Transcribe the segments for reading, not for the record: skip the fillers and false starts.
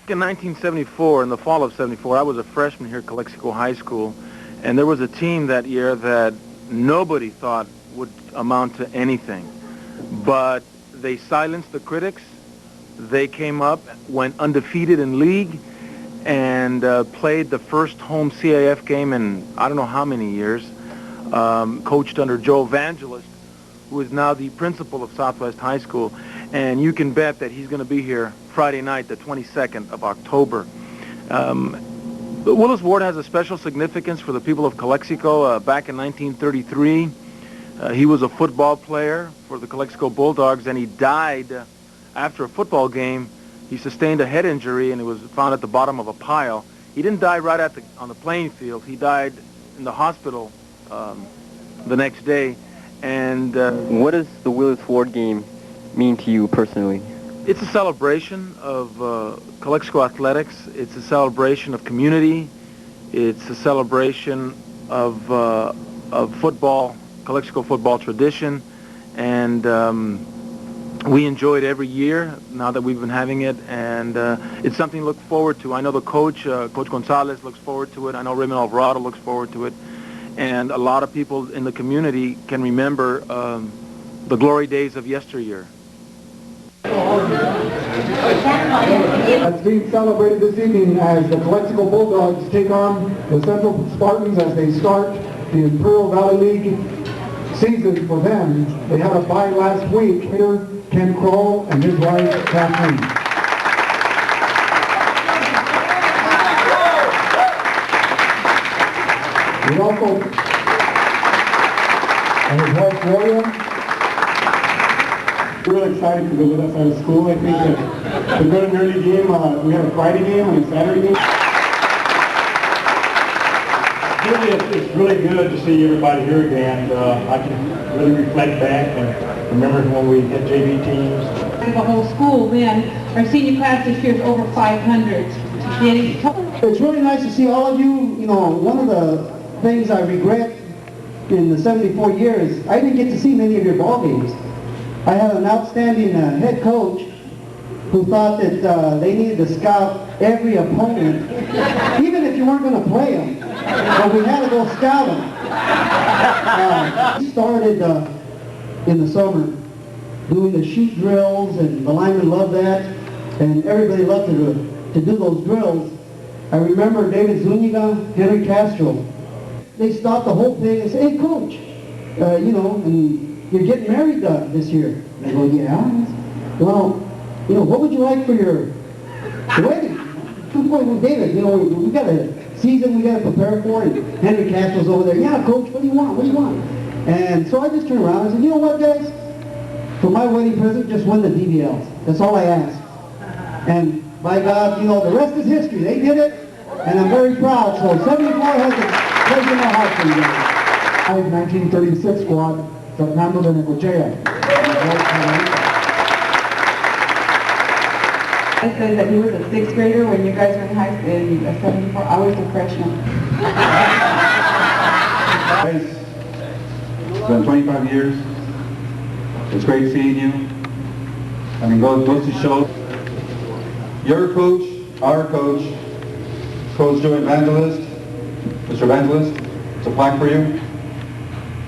In 1974, in the fall of 74, I was a freshman here at Calexico High School, and there was a team that year that nobody thought would amount to anything. But they silenced the critics. They came up, went undefeated in league, and played the first home CIF game in I don't know how many years, coached under Joe Evangelist, who is now the principal of Southwest High School. And you can bet that he's going to be here Friday night, the 22nd of October. Willis Ward has a special significance for the people of Calexico. Back in 1933, he was a football player for the Calexico Bulldogs, and he died after a football game. He sustained a head injury, and he was found at the bottom of a pile. He didn't die right on the playing field. He died in the hospital the next day. And what does the Willis Ward game mean to you personally? It's a celebration of Calexico athletics. It's a celebration of community. It's a celebration of football, Calexico football tradition, and we enjoy it every year now that we've been having it, and it's something to look forward to. I know the coach, Coach Gonzalez, looks forward to it. I know Raymond Alvarado looks forward to it, and a lot of people in the community can remember the glory days of yesteryear. That's being celebrated this evening as the Calexico Bulldogs take on the Central Spartans as they start the Imperial Valley League season for them. They had a bye last week. Peter, Ken Kroll, and his wife, Kathleen. We also, and his wife, Gloria. We're really excited to go with us out of school. I think that we've got an early game. We have a Friday game and a Saturday game. It's really good to see everybody here again. I can really reflect back and remember when we had JV teams. The whole school then, our senior class this year is over 500. It's really nice to see all of you. You know, one of the things I regret in the 74 years, I didn't get to see many of your ball games. I had an outstanding head coach who thought that they needed to scout every opponent, even if you weren't going to play them. But we had to go scout them. We started in the summer doing the shoot drills, and the linemen loved that, and everybody loved to do those drills. I remember David Zuniga, Henry Castro. They stopped the whole thing and said, "Hey, coach, you know, and you're getting married this year." I go, "Yeah." Well, you know, what would you like for your wedding? Well, David, you know, we got a season we got to prepare for, and Henry Castro's over there. "Yeah, coach, what do you want? What do you want?" And so I just turned around and said, "You know what, guys? For my wedding present, just win the DBLs. That's all I ask." And by God, you know, the rest is history. They did it, and I'm very proud. So 74 has a place in my heart for you guys. I have 1936 squad. Fernando de Necochea. I said that he was a 6th grader when you guys were in high school, in 74. I was a freshman. Guys, it's been 25 years. It's great seeing you. I mean, goes to show. Your coach, our coach, Coach Joe Evangelist, Mr. Evangelist, it's a plaque for you.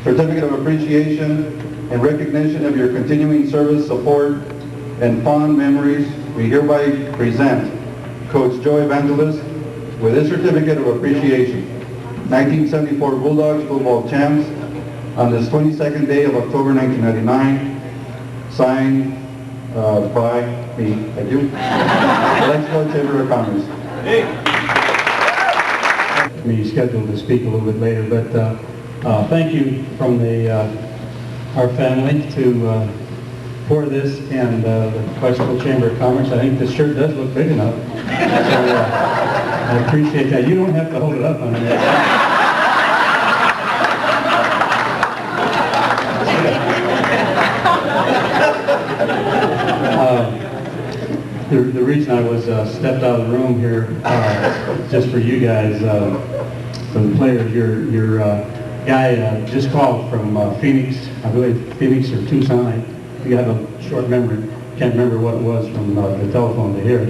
Certificate of appreciation and recognition of your continuing service, support, and fond memories. We hereby present Coach Joe Evangelist with his certificate of appreciation. 1974 Bulldogs football champs on this 22nd day of October 1999. Signed by me. Thank you. Calexico Chamber of Commerce. Me scheduled to speak a little bit later, but thank you from our family for this and the Calexico Chamber of Commerce. I think this shirt does look big enough, so I appreciate that. You don't have to hold it up on me. The reason I was stepped out of the room here, just for you guys, for the players, your guy just called from Phoenix, I believe Phoenix or Tucson. You have a short memory, can't remember what it was from the telephone to hear.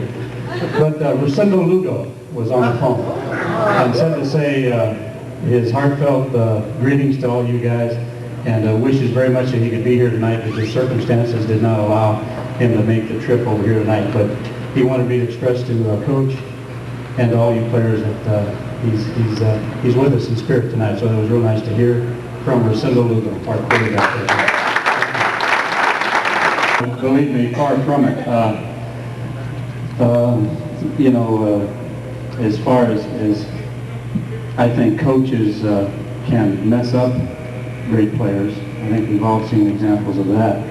But Rosendo Lugo was on the phone and said to say his heartfelt greetings to all you guys, and wishes very much that he could be here tonight, but the circumstances did not allow him to make the trip over here tonight. But he wanted me to express to Coach and to all you players that he's with us in spirit tonight. So it was real nice to hear from Rosendo Lugo, our quarterback. Believe me, far from it. You know, as far as I think coaches can mess up great players. I think we've all seen examples of that.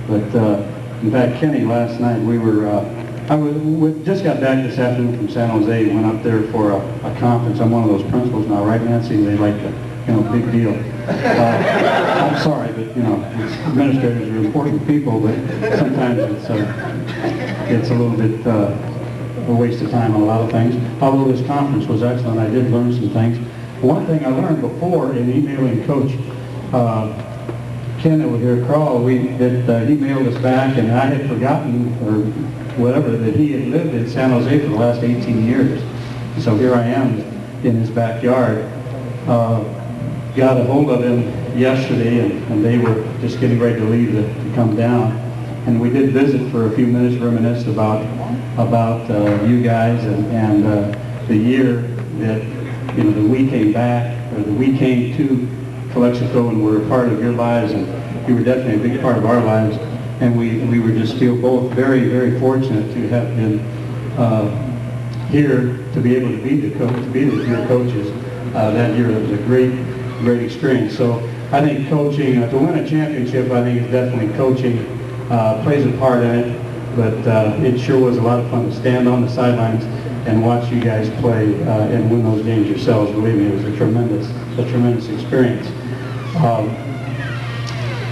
But in fact, Kenny, last night we were, we just got back this afternoon from San Jose, went up there for a conference. I'm one of those principals now, right, Nancy? They like the, you know, big deal. I'm sorry, but, you know, administrators are important people, but sometimes it's a little bit a waste of time on a lot of things. Although this conference was excellent, I did learn some things. One thing I learned before in emailing Coach Ken over here at Crawl, he mailed us back, and I had forgotten, or whatever, that he had lived in San Jose for the last 18 years. So here I am in his backyard. Got a hold of him yesterday, and they were just getting ready to leave to come down. And we did visit for a few minutes, reminisced about you guys and the year that, you know, that we came back, or that we came to Calexico and were a part of your lives, and you were definitely a big part of our lives. And we were just feel both very, very fortunate to have been here to be able to be your coaches that year. It was a great experience. So I think coaching, to win a championship, I think it's definitely coaching plays a part in it, but it sure was a lot of fun to stand on the sidelines and watch you guys play and win those games yourselves. Believe me, it was a tremendous experience.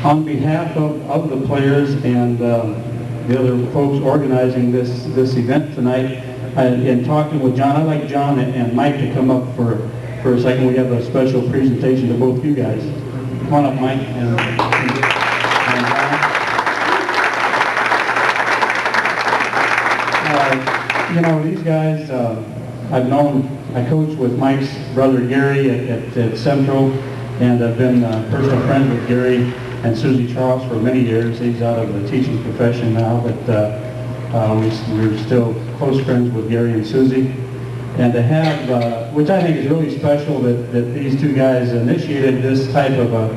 On behalf of the players and the other folks organizing this event tonight, in talking with John, I'd like John and Mike to come up for a second. We have a special presentation to both you guys. Come on up, Mike. You know, these guys, I coached with Mike's brother Gary at Central, and I've been personal friends with Gary and Susie Charles for many years. He's out of the teaching profession now, but we're still close friends with Gary and Susie. And to have, which I think is really special, that these two guys initiated this type of a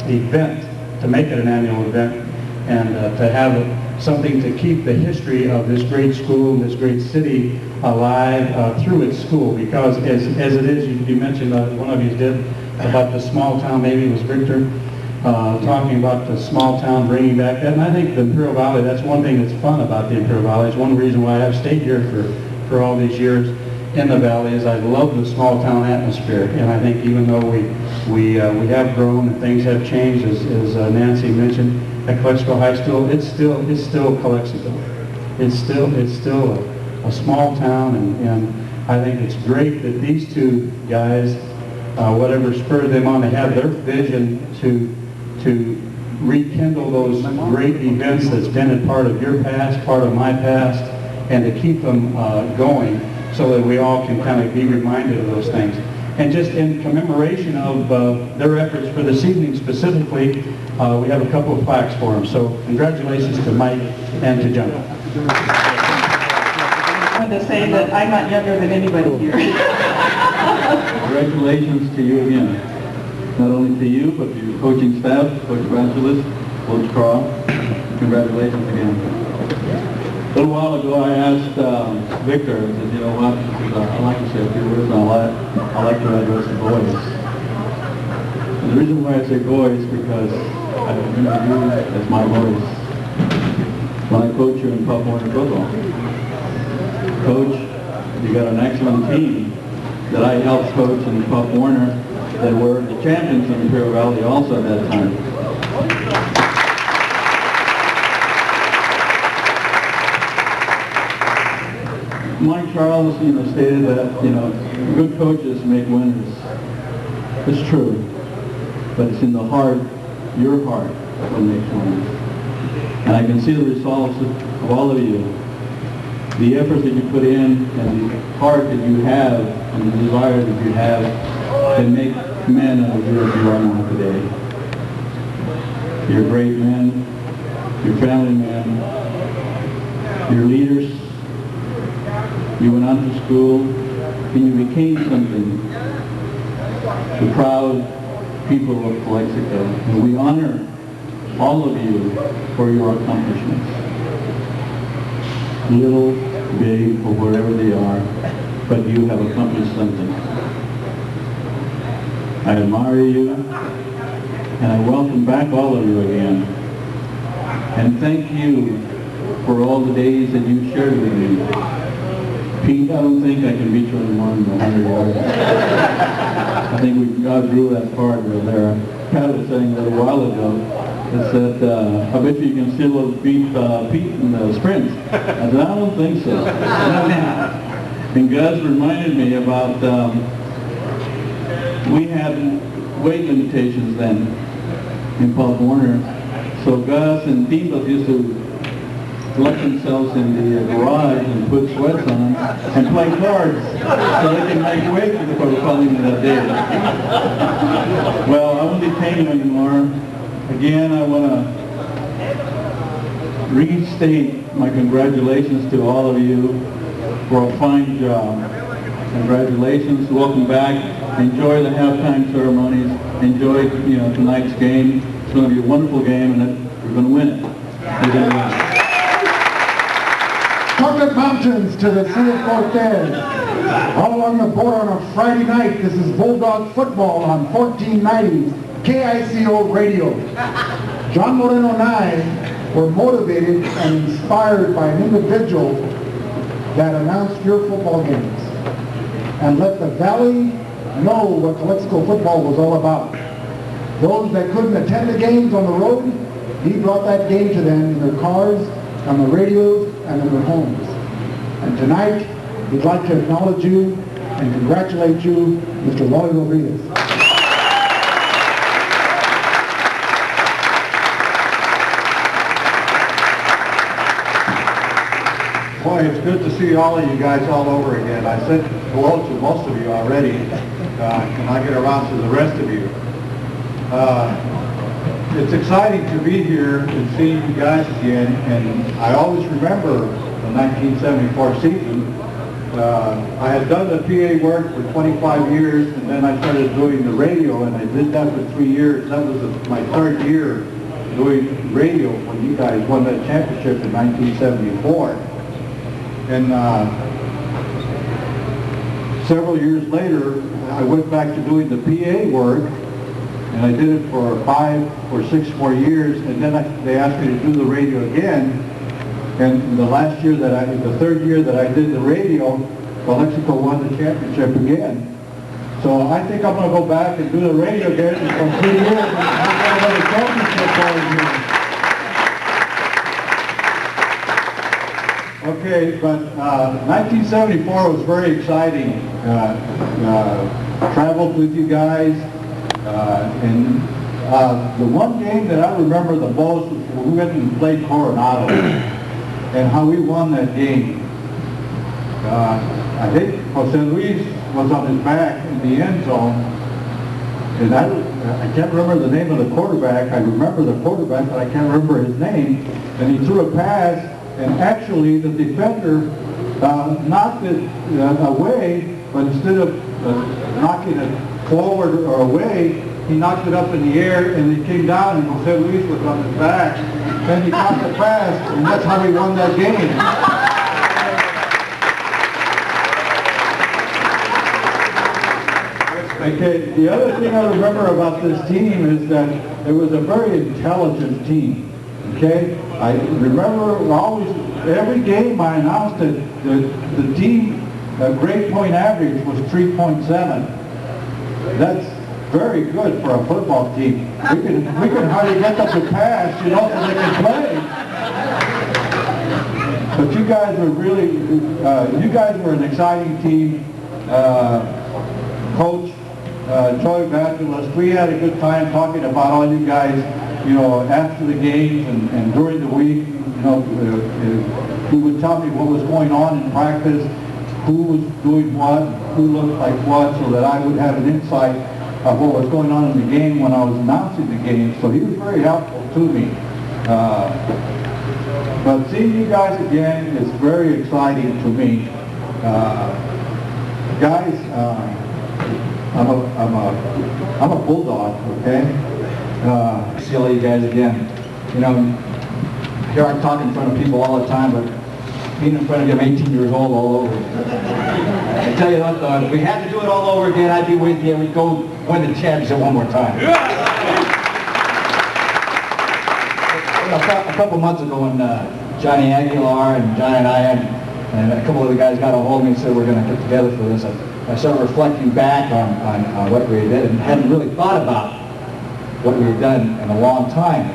event, to make it an annual event, and to have something to keep the history of this great school and this great city alive through its school. Because as it is, you mentioned, one of you did, about the small town, maybe it was Victor, talking about the small town, bringing back that. And I think the Imperial Valley, that's one thing that's fun about the Imperial Valley. It's one reason why I've stayed here for all these years in the valley, is I love the small town atmosphere. And I think even though we have grown and things have changed, as Nancy mentioned, at Calexico High School, it's still Calexico. It's still a small town, and I think it's great that these two guys, whatever spurred them on to have their vision to rekindle those great events that's been a part of your past, part of my past, and to keep them going so that we all can kind of be reminded of those things. And just in commemoration of their efforts for this evening specifically, we have a couple of plaques for them. So congratulations to Mike and to John. I wanted to say that I'm not younger than anybody here. Congratulations to you again. Not only to you, but to your coaching staff, Coach Evangelist, Coach Carl. Congratulations again. A little while ago I asked Victor, I said, you know what, I'd like to say a few words on I like to address the boys. And the reason why I say boys is because I remember you as my boys when I coach you in Puff Warner football. Coach, you got an excellent team that I helped coach in Puff Warner that were the champions in Imperial Valley also at that time. Mike Charles, stated that, good coaches make winners. It's true, but it's in the heart, your heart, that makes winners. And I can see the results of all of you the efforts that you put in and the heart that you have and the desire that you have that make men out of you as you are now today. You're great men, you're family men, you're leaders. You went on to school and you became something. The proud people of Calexico. And we honor all of you for your accomplishments. Little, big, or wherever they are, but you have accomplished something. I admire you, and I welcome back all of you again. And thank you for all the days that you shared with me. Pete, I don't think I can beat you in more than 100 yards. I think we outgrew that part over there. Pat was saying a little while ago, is that I bet you can still beat Pete in the sprints. I said, I don't think so. And Gus reminded me about, we had weight limitations then in Pop Warner. So Gus and Timbas used to lock themselves in the garage and put sweats on and play cards so they can make weight before calling me that day. Well, I won't detain you anymore. Again, I want to restate my congratulations to all of you for a fine job. Congratulations, welcome back. Enjoy the halftime ceremonies. Enjoy, tonight's game. It's going to be a wonderful game, and we're going to win it. We're going to win it. Chocolate Mountains to the City of Cortez. All along the border on a Friday night, this is Bulldog Football on 1490 KICO Radio. John Moreno and I were motivated and inspired by an individual that announced your football games and let the Valley know what Calexico football was all about. Those that couldn't attend the games on the road, he brought that game to them in their cars, on the radios, and in their homes. And tonight, we'd like to acknowledge you and congratulate you, Mr. Wally Rodriguez. Boy, it's good to see all of you guys all over again. I said hello to most of you already, and I'll get around to the rest of you. It's exciting to be here and see you guys again, and I always remember the 1974 season. I had done the PA work for 25 years, and then I started doing the radio, and I did that for 3 years. That was my third year doing radio when you guys won that championship in 1974. And several years later, I went back to doing the PA work, and I did it for 5 or 6 more years, and then they asked me to do the radio again. And the third year that I did the radio, Calexico won the championship again. So I think I'm going to go back and do the radio again for 3 years and have another championship for you. Okay, but 1974 was very exciting. Traveled with you guys. And the one game that I remember the most was when we went and played Coronado and how we won that game. I think Jose Luis was on his back in the end zone, and I can't remember the name of the quarterback. I remember the quarterback, but I can't remember his name. And he threw a pass, and actually the defender knocked it away, but instead of knocking it forward or away, he knocked it up in the air, and it came down, and Jose Luis was on his back. Then he caught the pass, and that's how we won that game. Okay, the other thing I remember about this team is that it was a very intelligent team. Okay, I remember always, every game I announced that the team grade point average was 3.7. That's very good for a football team. We can hardly get them to pass, so they can play. But you guys were really, you guys were an exciting team. Coach Joe Evangelist, we had a good time talking about all you guys, after the games and during the week. He would tell me what was going on in practice, who was doing what, who looked like what, so that I would have an insight of what was going on in the game when I was announcing the game. So he was very helpful to me. But seeing you guys again is very exciting to me. Guys, I'm a bulldog, okay? See all you guys again. You know, here I talk in front of people all the time, but being in front of you, I'm 18 years old all over. I tell you what, though, if we had to do it all over again, I'd be with you and we'd go win the championship one more time. A couple months ago when Johnny Aguilar and John and I and a couple of the guys got a hold of me and said we're going to get together for this, I started reflecting back on what we did and hadn't really thought about what we had done in a long time.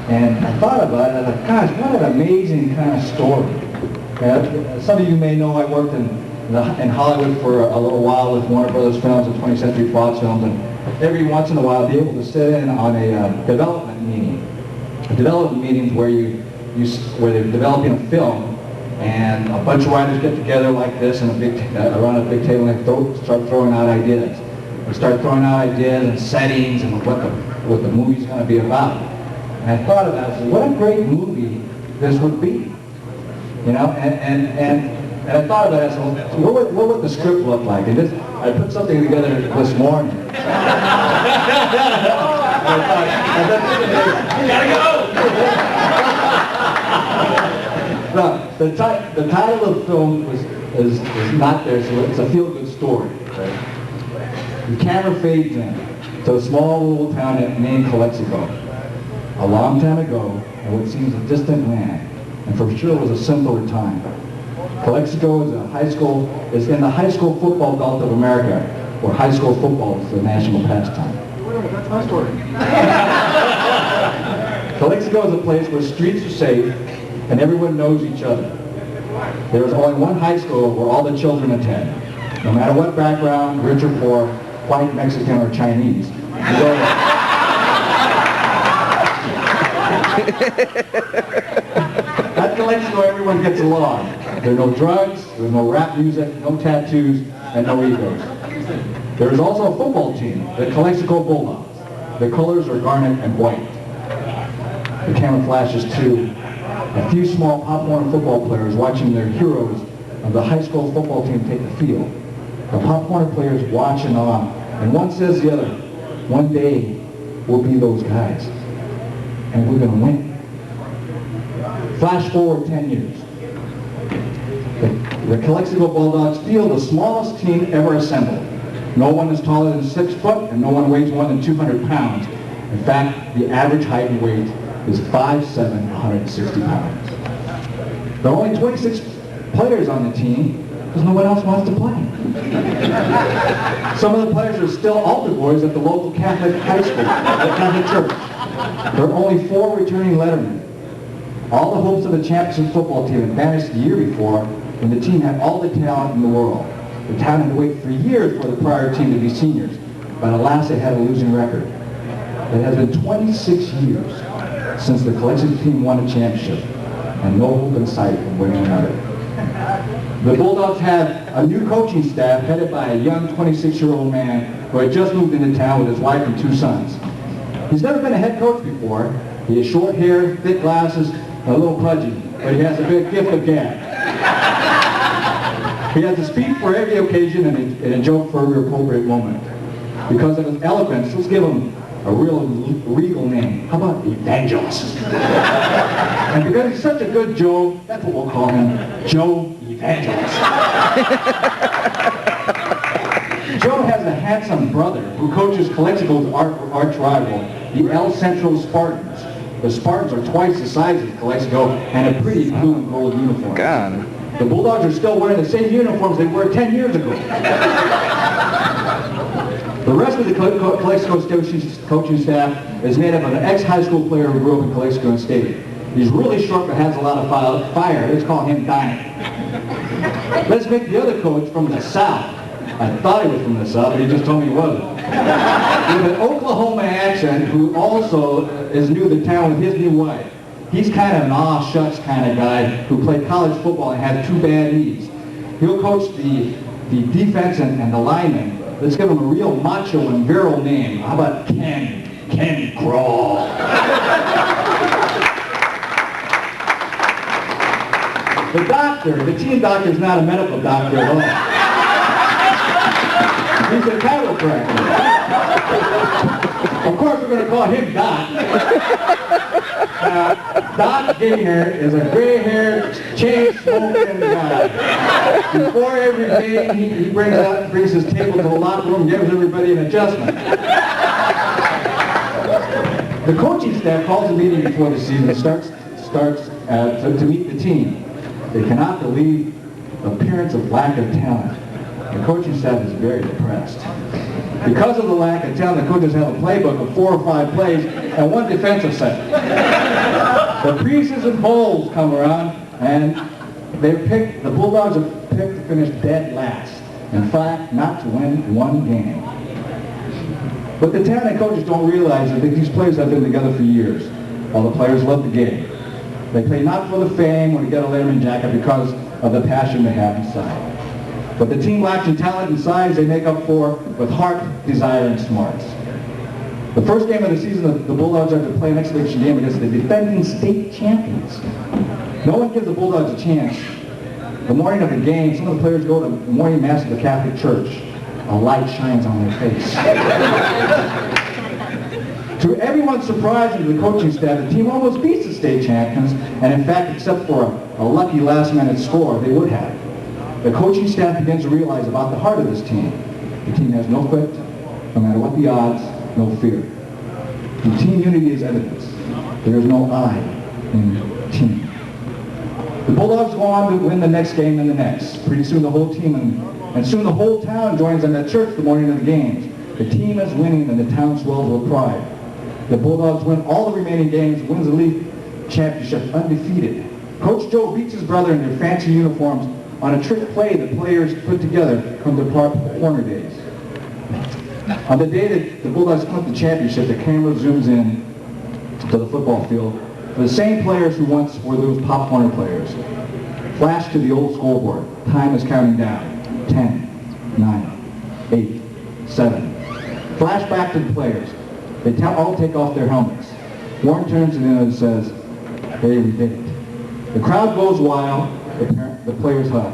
And I thought about it, and I thought, gosh, what an amazing kind of story. Some of you may know I worked in Hollywood for a little while with Warner Brothers Films and 20th Century Fox Films, and every once in a while I'd be able to sit in on a development meeting. A development meeting where where they're developing a film, and a bunch of writers get together like this in around a big table, and they start throwing out ideas. We start throwing out ideas and settings and what the movie's going to be about. And I thought about it, I said, what a great movie this would be. You know, and I thought about it, I said, well, what would the script look like? And I put something together this morning. No, the title of the film is not there, so it's a feel-good story. Right? The camera fades in to a small little town named Calexico. A long time ago, in what seems a distant land, and for sure was a simpler time. Calexico is in the high school football belt of America, where high school football is the national pastime. That's my story. Calexico is a place where streets are safe and everyone knows each other. There is only one high school where all the children attend, no matter what background, rich or poor, white, Mexican, or Chinese. At Calexico, everyone gets along. There are no drugs, there's no rap music, no tattoos, and no egos. There is also a football team, the Calexico Bulldogs. The colors are garnet and white. The camera flashes to a few small Pop Warner football players watching their heroes of the high school football team take the field. The Pop Warner players watch and awe, and one says to the other, one day we'll be those guys, and we're going to win. Flash forward 10 years. The Calexico Bulldogs field the smallest team ever assembled. No one is taller than 6 foot, and no one weighs more than 200 pounds. In fact, the average height and weight is 5'7", 160 pounds. There are only 26 players on the team because no one else wants to play. Some of the players are still altar boys at the local Catholic high school, the Catholic church. There are only 4 returning lettermen. All the hopes of the championship football team had vanished the year before when the team had all the talent in the world. The town had to wait for years for the prior team to be seniors, but alas, they had a losing record. It has been 26 years since the Calexico team won a championship, and no hope in sight of winning another. The Bulldogs have a new coaching staff headed by a young 26-year-old man who had just moved into town with his wife and 2 sons. He's never been a head coach before. He has short hair, thick glasses, and a little pudgy, but he has a big gift of gab. He has a speech for every occasion and a joke for every appropriate moment. Because of his eloquence, let's give him a real regal name. How about Evangelist? And because he's such a good Joe, that's what we'll call him, Joe Evangelist. Joe has a handsome brother who coaches Calexico's arch rival, the El Centro Spartans. The Spartans are twice the size of Calexico and a pretty blue and gold uniform. God. The Bulldogs are still wearing the same uniforms they wore 10 years ago. The rest of the Calexico coaching staff is made up of an ex-high school player who grew up in Calexico and stayed. He's really short but has a lot of fire. Let's call him Dynamite. Let's make the other coach from the South. I thought he was from the South, but he just told me he wasn't. With an Oklahoma accent, who also is new to town with his new wife. he's kind of an aw-shucks kind of guy who played college football and had 2 bad knees. He'll coach the defense and the linemen. Let's give him a real macho and virile name. How about Ken Crawl? The doctor, the team doctor is not a medical doctor at all. He's a chiropractor. Of course, we're going to call him Doc. Doc Gainer is a gray-haired, chain-smoking guy. Before every game, he brings his table to the locker room and gives everybody an adjustment. The coaching staff calls a meeting before the season starts to meet the team. They cannot believe the appearance of lack of talent. The coaching staff is very depressed. Because of the lack of talent, the coaches have a playbook of 4 or 5 plays and 1 defensive set. The preseason bowls come around, and the Bulldogs are picked to finish dead last. In fact, not to win 1 game. But the talented coaches don't realize that these players have been together for years. All the players love the game. They play not for the fame or to get a Letterman jacket because of the passion they have inside. But the team lacks in talent and size they make up for with heart, desire, and smarts. The first game of the season, the Bulldogs are to play an exhibition game against the defending state champions. No one gives the Bulldogs a chance. The morning of the game, some of the players go to morning mass at the Catholic Church. A light shines on their face. To everyone's surprise and to the coaching staff, the team almost beats the state champions, and in fact, except for a lucky last-minute score, they would have. The coaching staff begins to realize about the heart of this team. The team has no quit, no matter what the odds, no fear. And team unity is evidence. There is no I in team. The Bulldogs go on to win the next game and the next. Pretty soon the whole team and soon the whole town joins them at church the morning of the games. The team is winning and the town swells with pride. The Bulldogs win all the remaining games, wins the league championship undefeated. Coach Joe beats his brother in their fancy uniforms on a trick play the players put together from the corner days. On the day that the Bulldogs win the championship, the camera zooms in to the football field for the same players who once were those pop corner players. Flash to the old scoreboard. Time is counting down. 10, 9, 8, 7. Flash back to the players. They all take off their helmets. Warren turns to them and says, "Hey, we did it." The crowd goes wild. The players hug.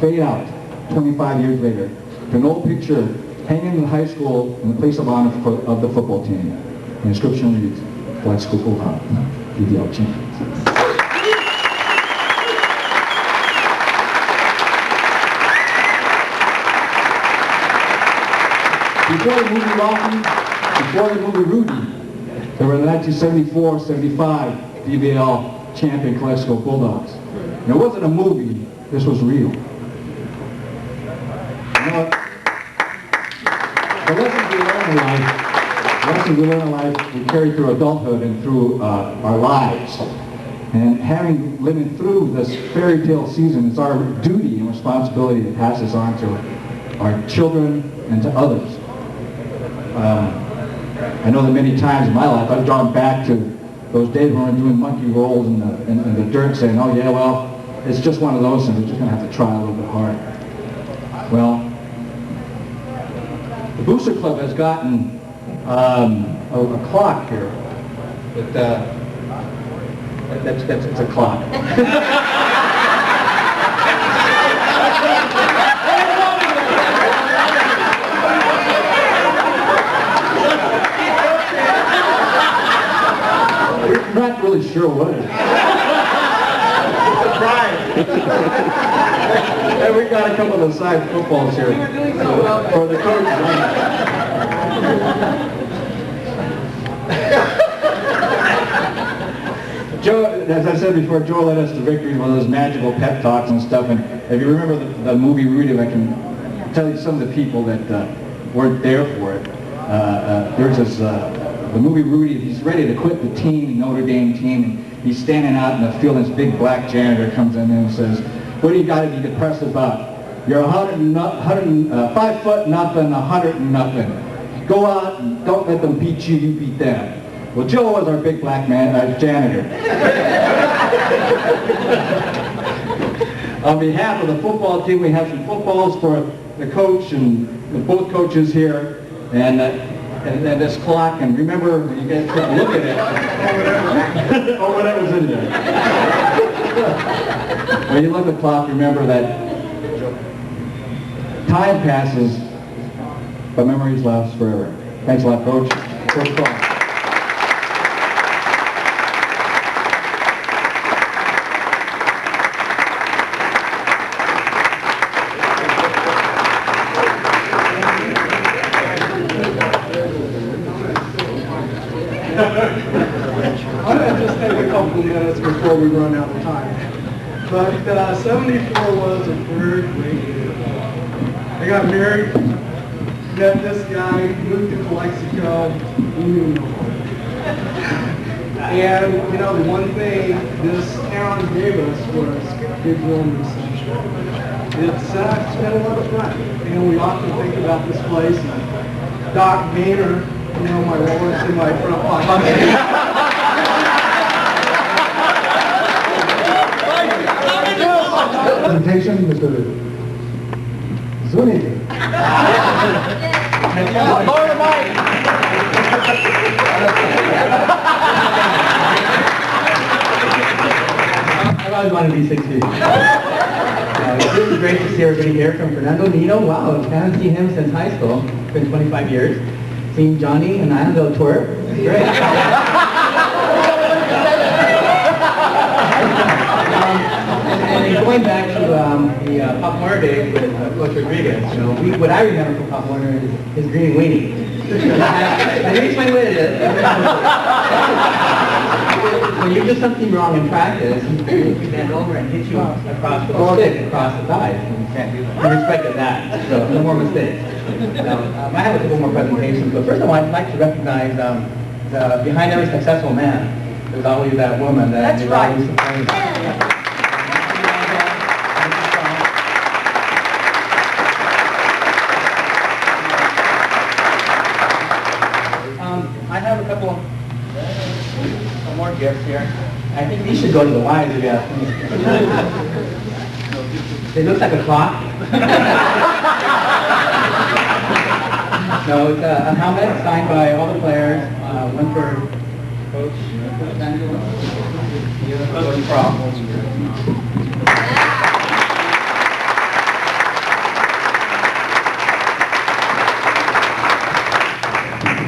Fade out 25 years later to an old picture hanging in the high school in the place of honor of the football team. The inscription reads, "Calexico High, DDL champions." Before the movie Rocky, before the movie Rudy, there were the 1974-75 DBL champion Calexico Bulldogs. And it wasn't a movie, this was real. You know what? The lessons we learn in life, we carry through adulthood and through our lives. And living through this fairy tale season, it's our duty and responsibility to pass this on to our children and to others. I know that many times in my life I've drawn back to those days when we were doing monkey rolls in the dirt, saying, "Oh yeah, well, it's just one of those things. We're just going to have to try a little bit harder." Well, the Booster Club has gotten a clock here. It's a clock. I'm not really sure what it is. And we got a couple of side footballs here for the coaches. Joe, as I said before, Joe led us to victory with those magical pep talks and stuff. And if you remember the movie Rudy, I can tell you some of the people that weren't there for it. There's this, the movie Rudy, he's ready to quit the team, Notre Dame team. And he's standing out in the field, and this big black janitor comes in there and says, "What do you got to be depressed about? You're 5 foot nothing, 100 and nothing. Go out and don't let them beat you, you beat them. Well, Joe was our big black man, janitor. On behalf of the football team, we have some footballs for the coach and both coaches here, and this clock. And remember, when you guys take a look at it, or whatever's in there. When you look at the clock, remember that time passes, but memories last forever. Thanks a lot, Coach. Coach Paul. I'm going to just take a couple minutes before we run out of time. But 74 was a very great year. I got married, met this guy, moved to Calexico, we knew no one. And, you know, the one thing this town gave us was good warm reception. It's been a lot of fun. And we often think about this place. Doc Gaynor, you know, my wallet's in my front pocket. Presentation, Mr. Zuniga. Lower the mic. I've always wanted to be 6 feet. It's really great to see everybody here from Fernando Nino. Wow, I haven't seen him since high school. It's been 25 years. Seen Johnny and Annabelle tour. It's great. And going back to the Pop Warner days with Coach Rodriguez, you know, what I remember from Pop Warner is his green weenie. And here's my way to this. When you do something wrong in practice, he bend over and hit you across the stick, across the thighs. And you can't do that. We respected that, so no more mistakes. I have a couple more presentations, but first of all, I'd like to recognize behind every successful man, there's always that woman that is always supporting. I have a couple more gifts here. I think these should go to the wives, if you ask me. It looks like a clock. No, it's a helmet signed by all the players. One for Coach Evangelist, Coach Croft.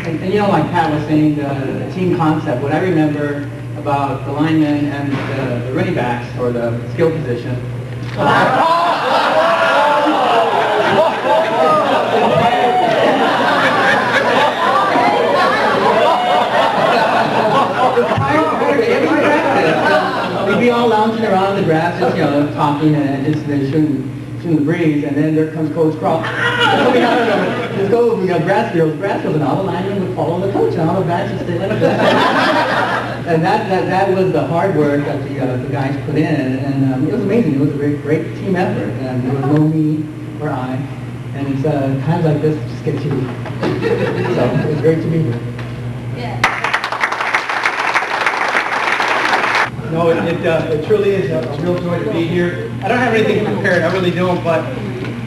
And you know, like Pat was saying, the team concept, what I remember about the linemen and the running backs, or the skill position. We'd be all lounging around in the grass, just, you know, talking and just shooting the breeze, and then there comes Coach Croft. Let's go, we got grass fields, and all the linemen would follow the coach, and all the backs would stay like that. And that was the hard work that the guys put in, and it was amazing. It was a great team effort, and there was no me or I, and it's times like this that just get you. So it was great to be here. No, it truly is a real joy to be here. I don't have anything prepared, I really don't, but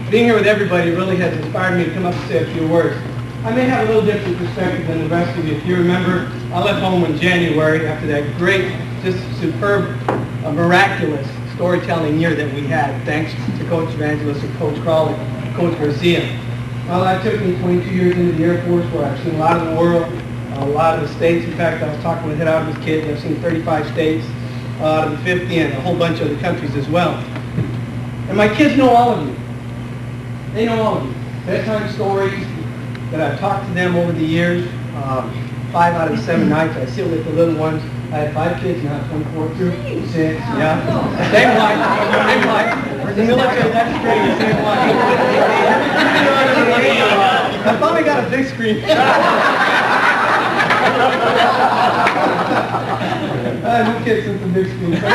being here with everybody really has inspired me to come up and say a few words. I may have a little different perspective than the rest of you. If you remember, I left home in January after that great, just superb, miraculous storytelling year that we had, thanks to Coach Evangelist and Coach Crawley, Coach Garcia. Well, that took me 22 years into the Air Force, where I've seen a lot of the world, a lot of the states. In fact, I was talking with Head Office kids, I've seen 35 states, out of the 50, and a whole bunch of other countries as well. And my kids know all of you. They know all of you. Bedtime stories that I've talked to them over the years. 5 out of 7 nights I sit with the little ones. I had 5 kids now, 24 through 6. Yeah. Same life. The military, that's great. Same life. I finally got a big screen. No kids with the big screen. But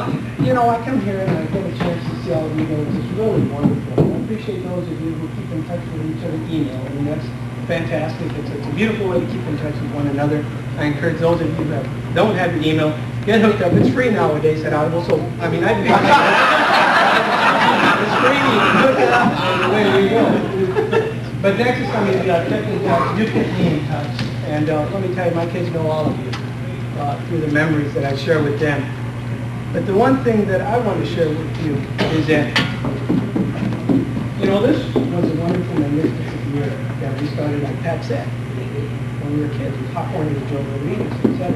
anyway, you know, I come here and I get a chance to see all of you guys. It's really wonderful. I appreciate those of you who keep in touch with each other, email, and that's fantastic. It's a beautiful way to keep in touch with one another. I encourage those of you that don't have the email, get hooked up. It's free nowadays at Audible, so, I mean, I think it's free, you can hook it up, and away you go. But next time you get in touch, you get me in touch. And let me tell you, my kids know all of you through the memories that I share with them. But the one thing that I want to share with you is that, you know, this was a wonderful magnificent year that we started, like Pat said, when we were kids. We popcorn to Joe Evangelist, etc.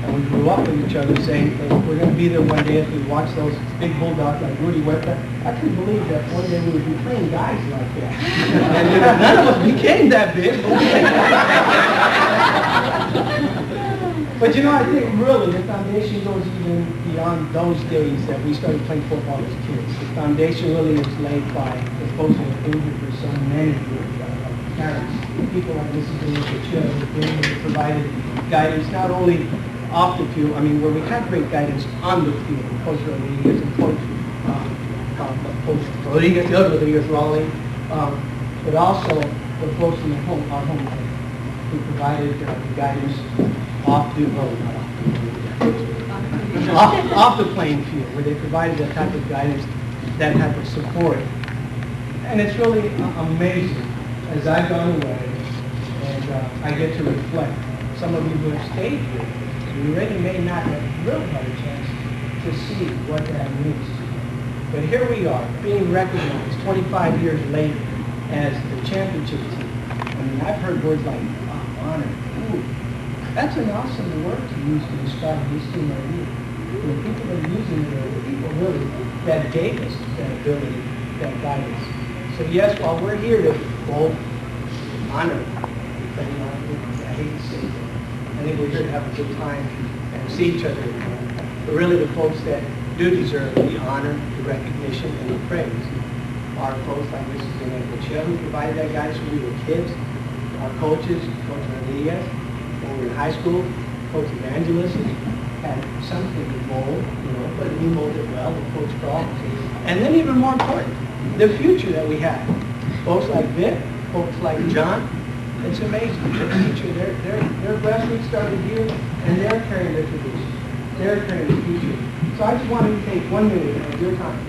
And we grew up with each other saying that we're going to be there one day if we watch those big bulldogs like Rudy Webber. I couldn't believe that one day we would be playing guys like that. And none of us became that big. But you know, I think really the foundation goes even beyond those days that we started playing football as kids. The foundation really is laid by the folks that have been here for so many years. Parents, people like Mrs. Coach Joe have been here, provided guidance not only off the field, I mean, where we had great guidance on the field, Coach Rodriguez and Coach Rodriguez, the other Rodriguez Raleigh, but also the folks in our home team who provided the guidance off the playing field, where they provided that type of guidance, that type of support. And it's really amazing as I've gone away and I get to reflect. Some of you who have stayed here, you really may not have really had a chance to see what that means. But here we are, being recognized 25 years later as the championship team. I mean, I've heard words like honor. Ooh, that's an awesome word to use to describe this team right here. The people that are using it are the people really that gave us that ability, that guidance. So yes, while we're here to both honor, but you know, I hate to say it, I think we're here to have a good time and see each other again. But really the folks that do deserve the honor, the recognition, and the praise are folks like Mrs. Coach Joe, who provided that guidance when we were kids, our coaches, Coach Rodriguez, when we were in high school, Coach Evangelist had something to mold, you know, but he molded well with Coach Carl. And then even more important, the future that we have. Folks like Vic, folks like John, it's amazing. The future, their grassroots started here, and they're carrying the tradition. They're carrying the future. So I just wanted to take 1 minute of your time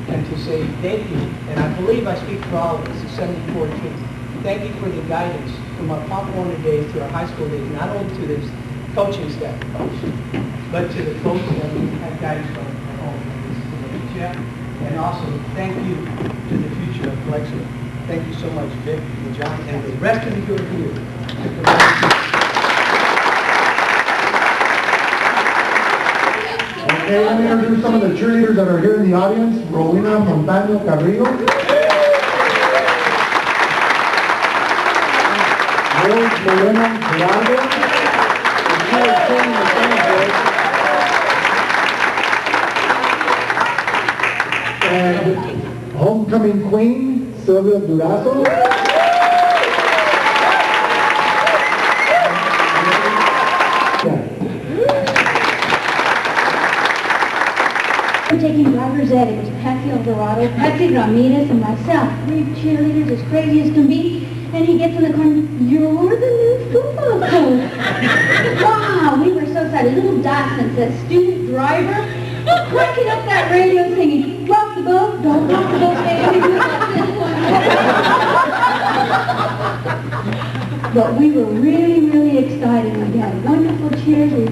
and to say thank you. And I believe I speak for all of us, the 74 team. Thank you for the guidance from our Pop Warner days to our high school days, not only to this coaching staff, but to the folks that we had guidance from at home. And also, thank you to the future of Calexico. Thank you so much, Vic and John, and the rest of you who are here to provide. Okay, let me introduce some of the cheerleaders that are here in the audience. Rowena Montaño Carrillo. Rose Moreno Gerardo. And homecoming queen, Sylvia Durazo. We're taking driver's ed. It was Patsy Alvarado, Patsy Ramirez, and myself. 3 cheerleaders as crazy as can be. And he gets in the car and, you're the new football coach. Wow, we were so excited. Little Dawson says, student driver, cracking up that radio singing, rock the boat, don't rock the boat, baby. But we were really, really excited. We had wonderful cheers. We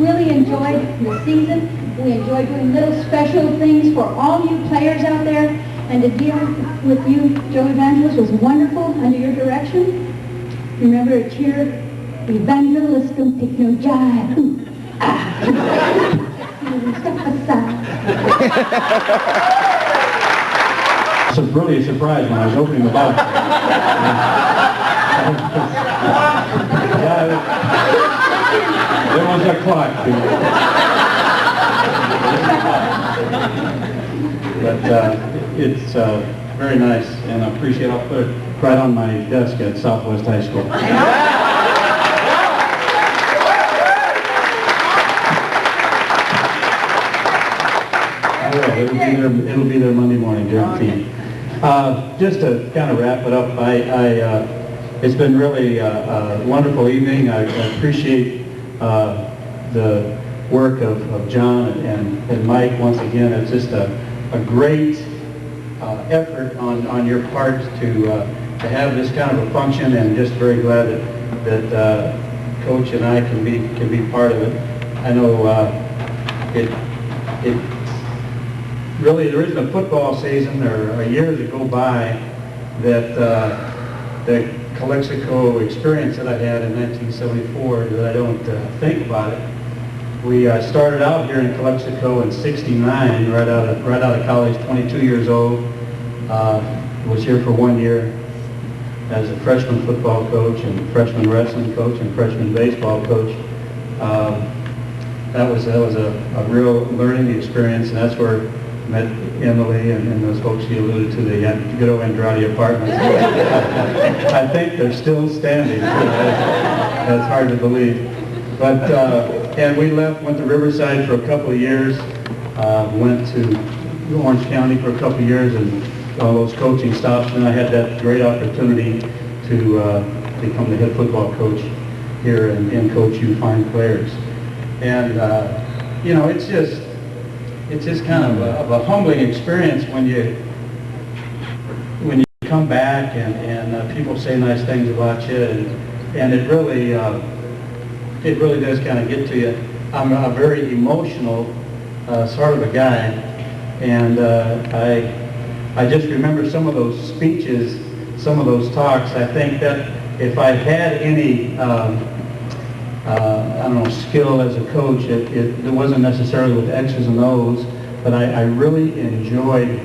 really enjoyed the season. We enjoyed doing little special things for all you players out there. And to deal with you, Joe Evangelist, was wonderful under your direction. Remember to cheer, Evangelist don't take no jive. Ooh, ah. Step aside. It was really a surprise when I was opening the box. There was a clock. But it's very nice, and I appreciate it. I'll put it right on my desk at Southwest High School. It'll be there Monday morning, guaranteed. Just to kind of wrap it up, it's been really a wonderful evening. I appreciate the work of John and Mike once again. It's just a great effort on your part to have this kind of a function, and just very glad that Coach and I can be part of it. I know it really, there isn't a football season or a year to go by that the Calexico experience that I had in 1974 that I don't think about it. We started out here in Calexico in '69, right out of college, 22 years old. Was here for 1 year as a freshman football coach and freshman wrestling coach and freshman baseball coach. That was a real learning experience, and that's where I met Emily and those folks you alluded to, the good old Andrade apartments. I think they're still standing. That's hard to believe. But and we went to Riverside for a couple of years, went to Orange County for a couple of years, and all those coaching stops, and I had that great opportunity to become the head football coach here and coach you fine players. And you know, it's just kind of a humbling experience when you come back and people say nice things about you, and it really does kind of get to you. I'm a very emotional sort of a guy, and I just remember some of those speeches, some of those talks. I think that if I had any I don't know, skill as a coach, it wasn't necessarily with X's and O's, but I really enjoyed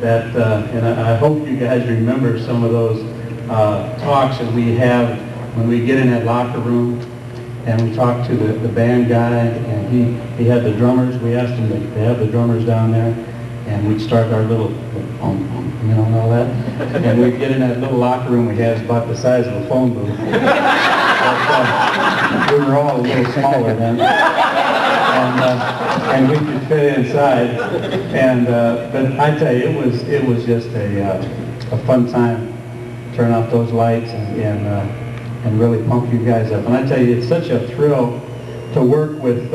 that, and I hope you guys remember some of those talks that we have when we get in that locker room and we talk to the band guy, and he had the drummers. We asked him to have the drummers down there, and we'd start our little, you know, and all that, and we'd get in that little locker room we had, it's about the size of a phone booth. We were all a little smaller then, and we could fit inside. And but I tell you, it was just a fun time. Turn off those lights and really pump you guys up. And I tell you, it's such a thrill to work with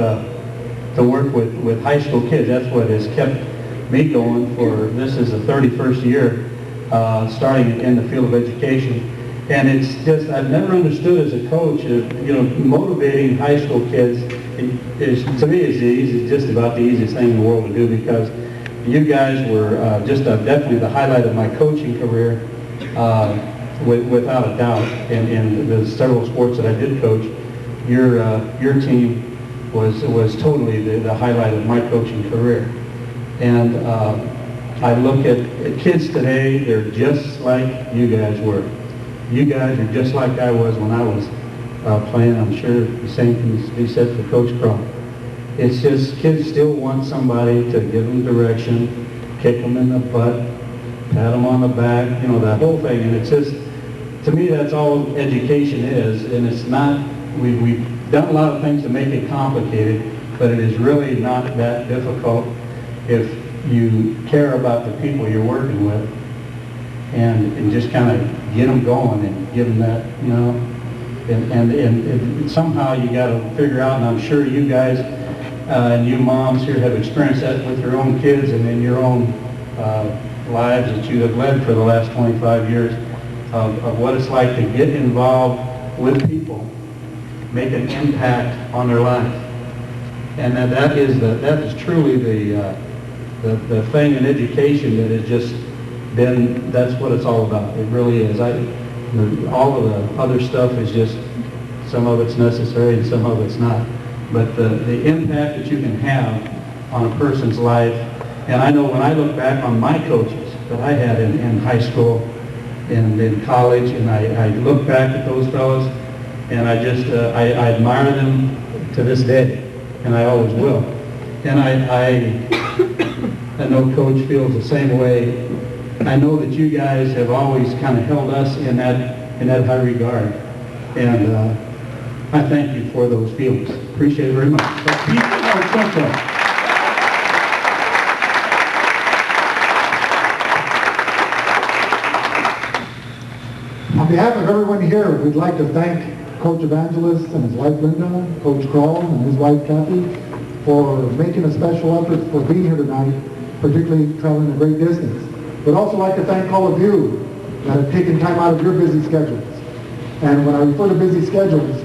high school kids. That's what has kept me going for. This is the 31st year starting in the field of education. And it's just, I've never understood as a coach, you know, motivating high school kids is, to me, is just about the easiest thing in the world to do, because you guys were just definitely the highlight of my coaching career, without a doubt. In the several sports that I did coach, your team was totally the highlight of my coaching career. And I look at kids today, they're just like you guys were. You guys are just like I was when I was playing. I'm sure the same can be said for Coach Crow. It's just kids still want somebody to give them direction, kick them in the butt, pat them on the back, you know, that whole thing. And it's just, to me, that's all education is. And it's not, we've done a lot of things to make it complicated, but it is really not that difficult if you care about the people you're working with, and just kind of get them going and give them that, you know, and somehow you got to figure out, and I'm sure you guys and you moms here have experienced that with your own kids and in your own lives that you have led for the last 25 years, of what it's like to get involved with people, make an impact on their life. And that is truly the thing in education that has just been, that's what it's all about. It really is. All of the other stuff is just, some of it's necessary and some of it's not. But the impact that you can have on a person's life, and I know when I look back on my coaches that I had in high school and in college, and I look back at those fellows, and I just, I admire them to this day, and I always will. And I know Coach feels the same way. I know that you guys have always kind of held us in that high regard, and I thank you for those feelings. Appreciate it very much. On behalf of everyone here, we'd like to thank Coach Evangelist and his wife Linda, Coach Kroll and his wife Kathy for making a special effort for being here tonight, particularly traveling a great distance. We'd also like to thank all of you that have taken time out of your busy schedules. And when I refer to busy schedules,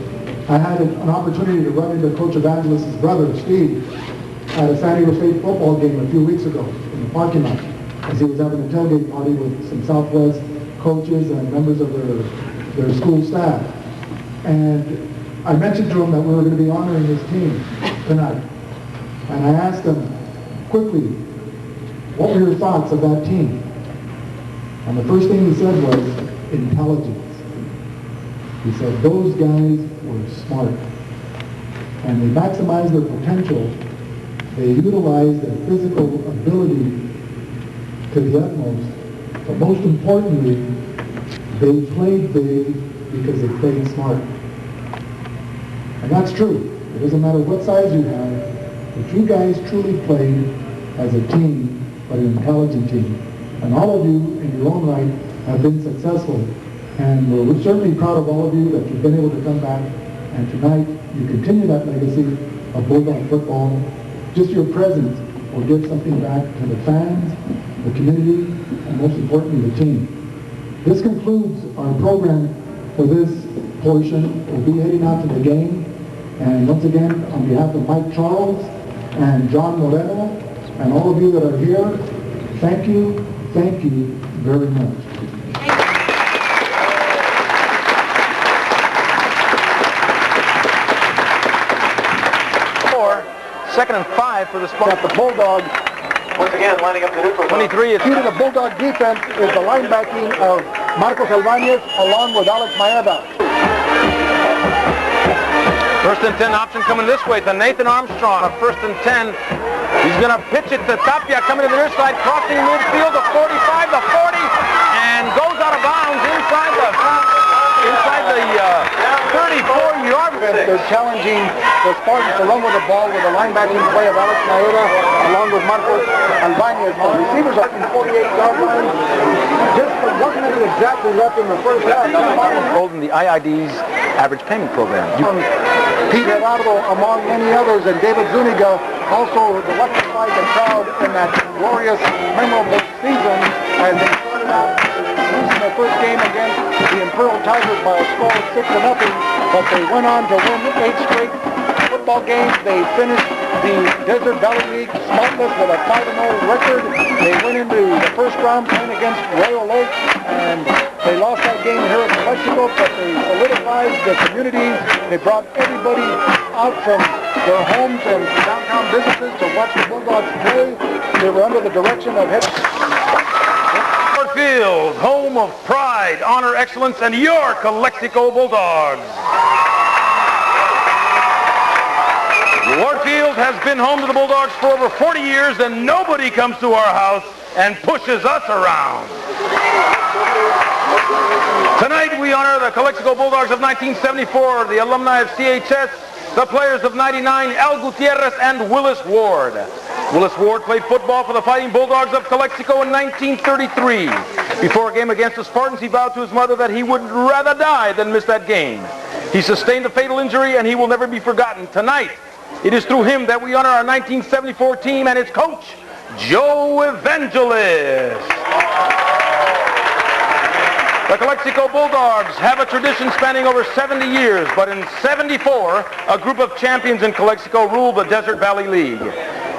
I had an opportunity to run into Coach Evangelist's brother, Steve, at a San Diego State football game a few weeks ago in the parking lot, as he was having a tailgate party with some Southwest coaches and members of their school staff. And I mentioned to him that we were going to be honoring his team tonight. And I asked him quickly, what were your thoughts of that team? And the first thing he said was intelligence. He said those guys were smart. And they maximized their potential. They utilized their physical ability to the utmost. But most importantly, they played big because they played smart. And that's true. It doesn't matter what size you have, but you guys truly played as a team, but an intelligent team. And all of you, in your own right, have been successful. And we're certainly proud of all of you that you've been able to come back. And tonight, you continue that legacy of Bulldog football. Just your presence will give something back to the fans, the community, and most importantly, the team. This concludes our program for this portion. We'll be heading out to the game. And once again, on behalf of Mike Charles and John Moreno and all of you that are here, thank you very much. Second and 5 for the spot. The Bulldog, Once again, lining up the neutral. 23 is... key to the Bulldog defense is the linebacking of Marcos Albanez along with Alex Maeda. First and 10 option coming this way to Nathan Armstrong. A first and 10. He's going to pitch it to Tapia coming to the near side, crossing midfield to 45, to 40, and goes out of bounds inside the 34-yard line. They're challenging the Spartans to run with the ball with the linebacking play of Alex Maeda along with Marcos Albanez. The receivers are in 48-yard line. Just for 1 minute exactly left in the first half. Holding the IID's average payment program. Pete Gerardo among many others, and David Zuniga also electrified the crowd in that glorious, memorable season as they started out losing their first game against the Imperial Tigers by a score of 6-0, but they went on to win 8 straight football games. They finished the Desert Valley League smartless with a 5-0 record. They went into the first round playing against Royal Oak, and they lost that game here in Calexico, but they solidified the community. They brought everybody out from their homes and downtown businesses to watch the Bulldogs play. They were under the direction of head... Field, home of pride, honor, excellence, and your Calexico Bulldogs. Ward Field has been home to the Bulldogs for over 40 years, and nobody comes to our house and pushes us around. Tonight we honor the Calexico Bulldogs of 1974, the alumni of CHS, the players of 99, El Gutierrez and Willis Ward. Willis Ward played football for the Fighting Bulldogs of Calexico in 1933. Before a game against the Spartans, he vowed to his mother that he would rather die than miss that game. He sustained a fatal injury, and he will never be forgotten. Tonight, it is through him that we honor our 1974 team and its coach, Joe Evangelist. The Calexico Bulldogs have a tradition spanning over 70 years, but in 74, a group of champions in Calexico ruled the Desert Valley League.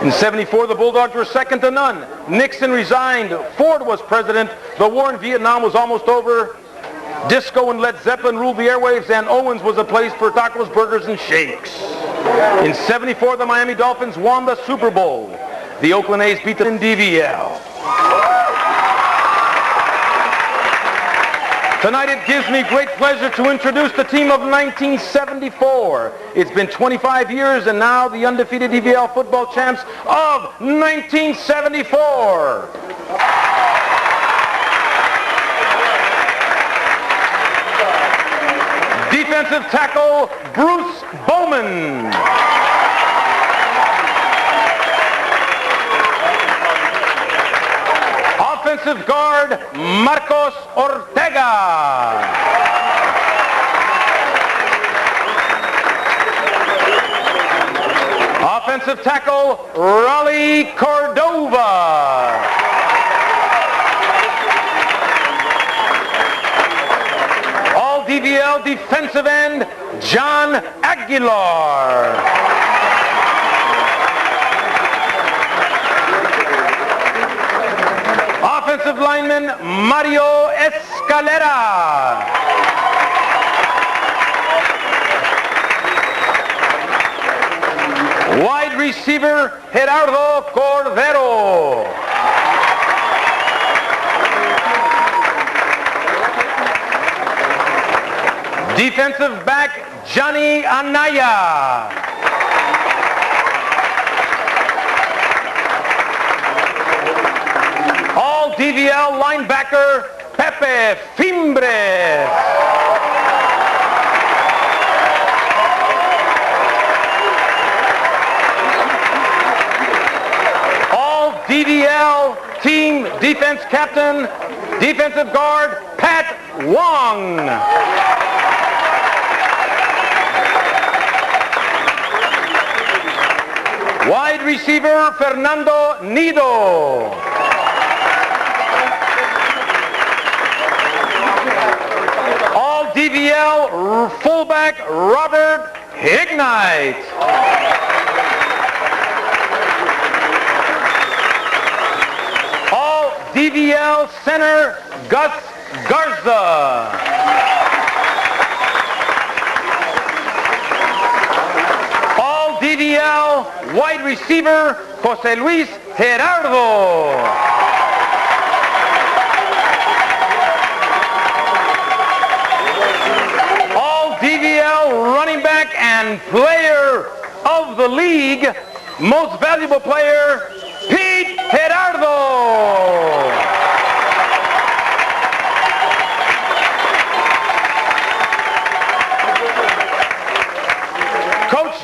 In 74, the Bulldogs were second to none. Nixon resigned. Ford was president. The war in Vietnam was almost over. Disco and Led Zeppelin ruled the airwaves, and Owens was a place for tacos, burgers, and shakes. In 74, the Miami Dolphins won the Super Bowl. The Oakland A's beat them in DVL. Tonight it gives me great pleasure to introduce the team of 1974. It's been 25 years, and now the undefeated DVL football champs of 1974. Defensive tackle, Bruce Bowman. Defensive guard, Marcos Ortega. Offensive tackle, Raleigh Cordova. All DVL defensive end, John Aguilar. Offensive lineman, Mario Escalera. Wide receiver, Gerardo Cordero. Defensive back, Johnny Anaya. All DVL linebacker, Pepe Fimbres. All DVL team defense captain, defensive guard, Pat Wong. Wide receiver, Fernando Nido. All DVL fullback, Robert Hignite. All DVL center, Gus Garza. DVL wide receiver, Jose Luis Gerardo. All DVL running back and player of the league, most valuable player, Pete Gerardo.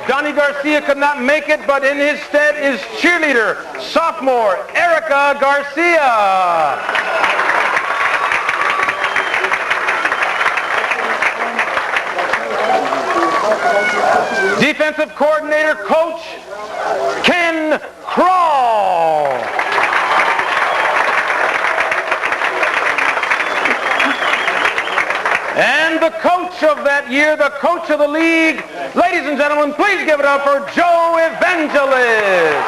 Donnie Garcia could not make it, but in his stead is cheerleader, sophomore, Erica Garcia. Defensive coordinator, Coach Ken Crawl. And the coach of that year, the coach of the league, ladies and gentlemen, please give it up for Joe Evangelist.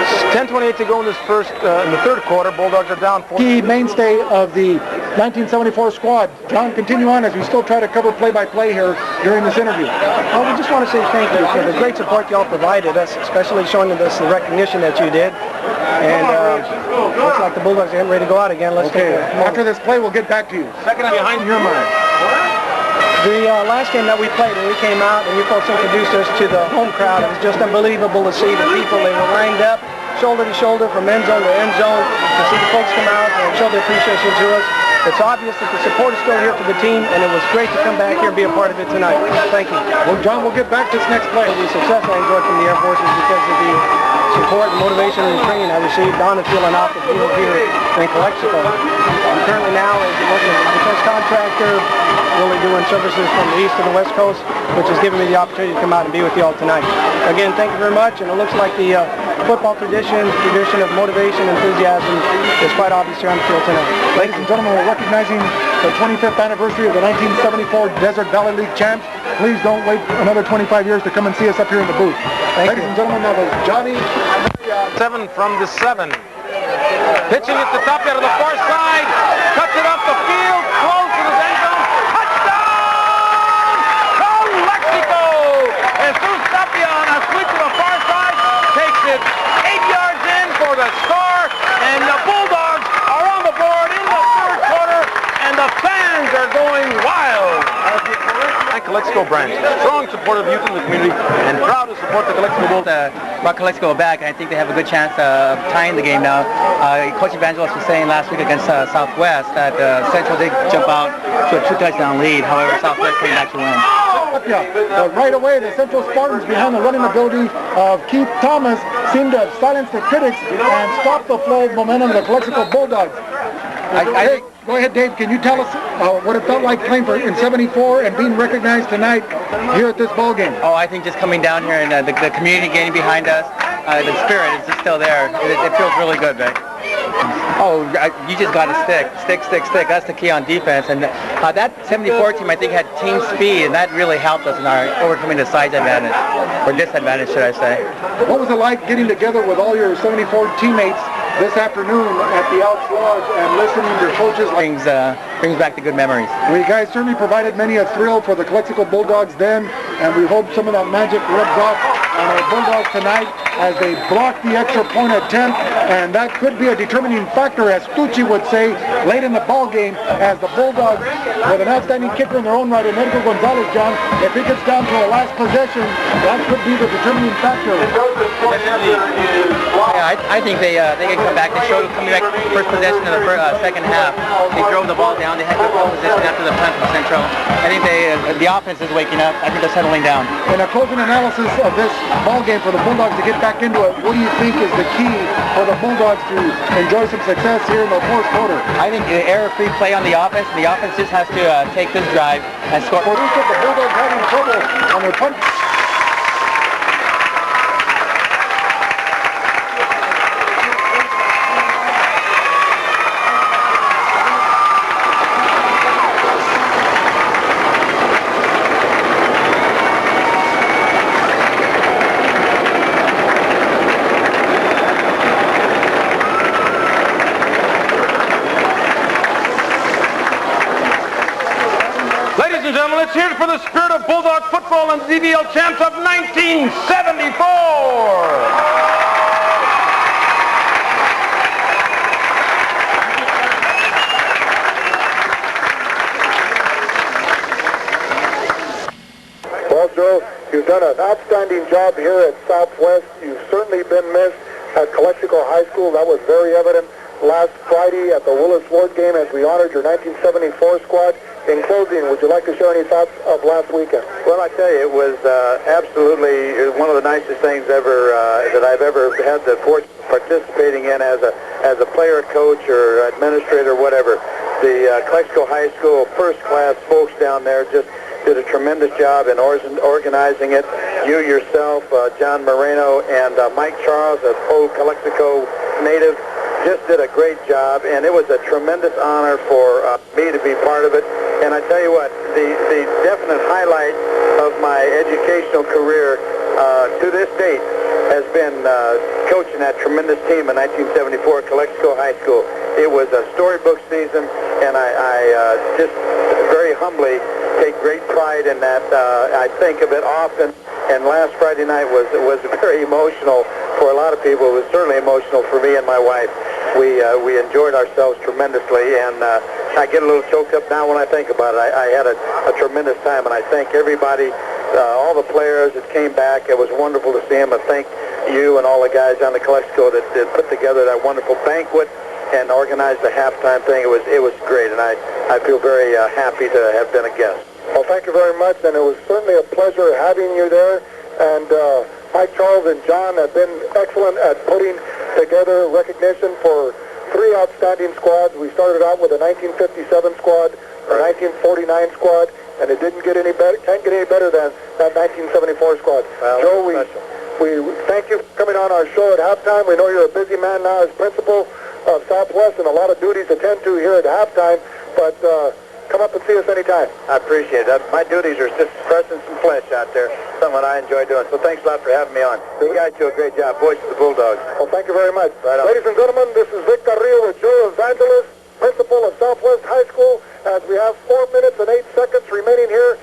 It's 10:28 to go in this in the third quarter. Bulldogs are down 4. Key mainstay of the 1974 squad. John, continue on as we still try to cover play-by-play here during this interview. Well, we just want to say thank you for the great support y'all provided us, especially showing us the recognition that you did. And looks like the Bulldogs are getting ready to go out again. Let's okay. After this play, we'll get back to you. Second behind your mind. The last game that we played, when we came out and you folks introduced us to the home crowd, it was just unbelievable to see the people. They were lined up, shoulder to shoulder, from end zone to end zone, to see the folks come out and show their appreciation to us. It's obvious that the support is still here for the team, and it was great to come back here and be a part of it tonight. Thank you. Well, John, we'll get back to this next play. The success I enjoyed from the Air Force is because of the support, the motivation, and the training I received on the field and off the field here in Calexico. I'm currently now working as a defense contractor, really doing services from the east to the west coast, which has given me the opportunity to come out and be with you all tonight. Again, thank you very much, and it looks like the football tradition of motivation and enthusiasm is quite obvious here on the field tonight. Ladies and gentlemen, we're recognizing the 25th anniversary of the 1974 Desert Valley League champs. Please don't wait another 25 years to come and see us up here in the booth. Ladies and gentlemen, now there's Johnny. 7 from the 7. Pitching at the top, out of the far side, cuts it up the field, close to the end zone, touchdown! Calexico! Jesus Tapia on a sweep to the far side, takes it 8 yards in for the score, Calexico branch. Strong supportive youth in the community and proud to support the Calexico Bulls. Brought Calexico back, and I think they have a good chance of tying the game now. Coach Evangelist was saying last week against Southwest that Central did jump out to a 2-touchdown lead. However, Southwest came back to win. Right away, the Central Spartans, behind the running ability of Keith Thomas, seemed to have silenced the critics and stopped the flow of momentum of the Calexico Bulldogs. Go ahead, Dave. Can you tell us what it felt like playing in '74 and being recognized tonight here at this ball game? Oh, I think just coming down here and the community getting behind us, the spirit is just still there. It feels really good, Vic. Oh, you just got to stick. That's the key on defense. And that 74 team, I think, had team speed, and that really helped us in our overcoming the size advantage, or disadvantage, should I say. What was it like getting together with all your 74 teammates this afternoon at the Elks Lodge and listening to your coaches? Brings back the good memories. Well, you guys certainly provided many a thrill for the Calexico Bulldogs then, and we hope some of that magic rubs off on our Bulldogs tonight as they block the extra point attempt, and that could be a determining factor, as Tucci would say, late in the ball game, as the Bulldogs, with an outstanding kicker in their own right, Enrico Gonzalez, John, if it gets down to a last possession, that could be the determining factor. Yeah, I think they can come back. They showed coming back first possession of the second half. They drove the ball down. They had good ball position after the punt from Central. I think the offense is waking up. I think they're settling down. In a closing analysis of this ball game for the Bulldogs to get back into it, what do you think is the key for the Bulldogs to enjoy some success here in the fourth quarter? I think error-free play on the offense. The offense just has to take this drive and score. For this, the Bulldogs having trouble on their punt. Let's hear it for the spirit of Bulldog football and the DVL champs of 1974. Well, Joe, you've done an outstanding job here at Southwest. You've certainly been missed at Calexico High School. That was very evident last Friday at the Willis Ward game as we honored your 1974 squad. In closing, would you like to share any thoughts of last weekend? Well, I tell you, it was absolutely one of the nicest things ever that I've ever had the fortune of participating in as a player, coach, or administrator, whatever. The Calexico High School first-class folks down there just did a tremendous job in organizing it. You yourself, John Moreno, and Mike Charles, a old Calexico native, just did a great job, and it was a tremendous honor for me to be part of it. And I tell you what, the definite highlight of my educational career to this date has been coaching that tremendous team in 1974 at Calexico High School. It was a storybook season, and I just very humbly take great pride in that. I think of it often, and last Friday night was very emotional for a lot of people. It was certainly emotional for me and my wife. We enjoyed ourselves tremendously, and I get a little choked up now when I think about it. I had a tremendous time, and I thank everybody, all the players that came back. It was wonderful to see them. I thank you and all the guys down at Calexico that put together that wonderful banquet and organized the halftime thing. It was great, and I feel very happy to have been a guest. Well, thank you very much, and it was certainly a pleasure having you there. And Mike Charles and John have been excellent at putting together recognition for three outstanding squads. We started out with a 1957 squad, a 1949 squad, and it didn't get any better. Can't get any better than that 1974 squad. Well, Joe, we thank you for coming on our show at halftime. We know you're a busy man now as principal of Southwest and a lot of duties to tend to here at halftime, but come up and see us anytime. I appreciate that. My duties are just pressing some flesh out there, something I enjoy doing. So thanks a lot for having me on. You guys do a great job. Voice of the Bulldogs. Well, thank you very much. Right on. Ladies and gentlemen, this is Vic Carrillo with Joe Evangelist, principal of Southwest High School, as we have 4 minutes and 8 seconds remaining here